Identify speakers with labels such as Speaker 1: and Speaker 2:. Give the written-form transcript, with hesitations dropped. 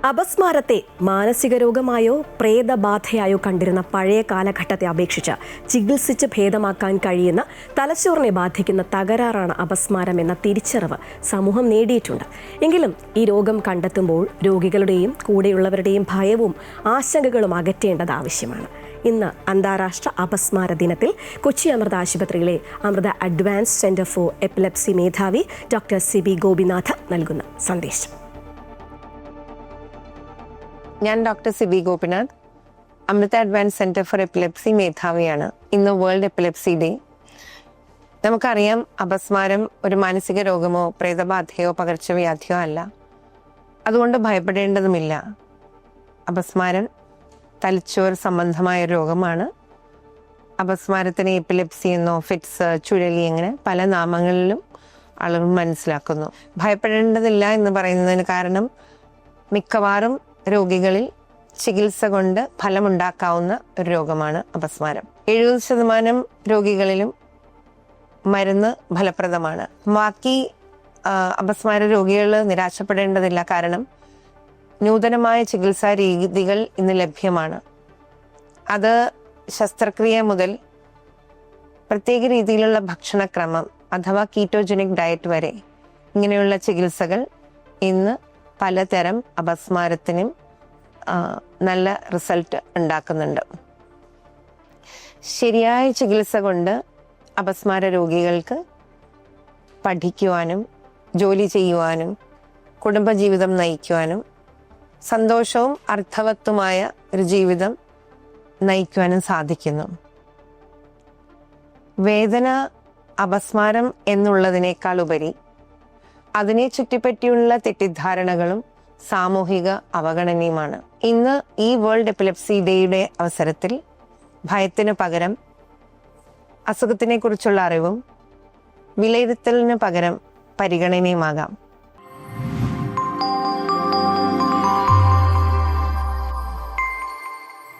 Speaker 1: അപസ്മാരത്തെ മാനസിക രോഗമായോ പ്രേതബാധയായോ കണ്ടിരുന്ന പഴയ കാലഘട്ടത്തെ അപേക്ഷിച്ച് ചികിത്സിച്ച് ഭേദമാക്കാൻ കഴിയുന്ന തലച്ചോറിനെ ബാധിക്കുന്ന തകരാറാണ് അപസ്മാരം എന്ന തിരിച്ചറിവ് സമൂഹം നേടിയിട്ടുണ്ട്. എങ്കിലും ഈ രോഗം കണ്ടെത്തുമ്പോൾ രോഗികളുടെയും കൂടെയുള്ളവരുടെയും ഭയവും ആശങ്കകളും അകറ്റേണ്ടത് ആവശ്യമാണ്. ഇന്ന് അന്താരാഷ്ട്ര അപസ്മാര ദിനത്തിൽ കൊച്ചി അമൃത ആശുപത്രിയിലെ Amrita advance centre for epilepsy മേധാവി ഡോക്ടർ സിബി ഗോപിനാഥ് നൽകുന്ന സന്ദേശം.
Speaker 2: ഞാൻ doctor Sibi Gopinath, Amrita advance centre for epilepsy മേധാവിയാണ്. ഇന്ന് വേൾഡ് എപ്പിലെപ്സി ഡേ. നമുക്കറിയാം, അപസ്മാരം ഒരു മാനസിക രോഗമോ പ്രേതബാധയോ പകർച്ചവ്യാധിയോ അല്ല. അതുകൊണ്ട് ഭയപ്പെടേണ്ടതുമില്ല. അപസ്മാരം തലച്ചോർ സംബന്ധമായ രോഗമാണ്. അപസ്മാരത്തിന് എപ്പിലെപ്സി എന്നോ ഫിറ്റ്സ്, ചുഴലി അങ്ങനെ പല നാമങ്ങളിലും ആളുകൾ മനസ്സിലാക്കുന്നു. ഭയപ്പെടേണ്ടതില്ല എന്ന് പറയുന്നതിന് കാരണം മിക്കവാറും രോഗികളിൽ ചികിത്സ കൊണ്ട് ഫലമുണ്ടാക്കാവുന്ന ഒരു രോഗമാണ് അപസ്മാരം. 70% രോഗികളിലും മരുന്ന് ഫലപ്രദമാണ്. ബാക്കി അപസ്മാര രോഗികൾ നിരാശപ്പെടേണ്ടതില്ല. കാരണം നൂതനമായ ചികിത്സാ രീതികൾ ഇന്ന് ലഭ്യമാണ്. അത് ശസ്ത്രക്രിയ മുതൽ പ്രത്യേക രീതിയിലുള്ള ഭക്ഷണക്രമം അഥവാ കീറ്റോജനിക് ഡയറ്റ് വരെ ഇങ്ങനെയുള്ള ചികിത്സകൾ ഇന്ന് പലതരം അപസ്മാരത്തിനും നല്ല റിസൾട്ട് ഉണ്ടാക്കുന്നുണ്ട്. ശരിയായ ചികിത്സ കൊണ്ട് അപസ്മാര രോഗികൾക്ക് പഠിക്കുവാനും ജോലി ചെയ്യുവാനും കുടുംബജീവിതം നയിക്കുവാനും സന്തോഷവും അർത്ഥവത്തുമായ ഒരു ജീവിതം നയിക്കുവാനും സാധിക്കുന്നു. വേദന അപസ്മാരം എന്നുള്ളതിനേക്കാൾ ഉപരി അതിനെ ചുറ്റിപ്പറ്റിയുള്ള തെറ്റിദ്ധാരണകളും സാമൂഹിക അവഗണനയുമാണ്. ഇന്ന് ഈ വേൾഡ് എപ്പിലെപ്സി ഡേയുടെ അവസരത്തിൽ ഭയത്തിനു പകരം അസുഖത്തിനെ കുറിച്ചുള്ള അറിവും വിലയിരുത്തലിന് പകരം പരിഗണനയുമാകാം.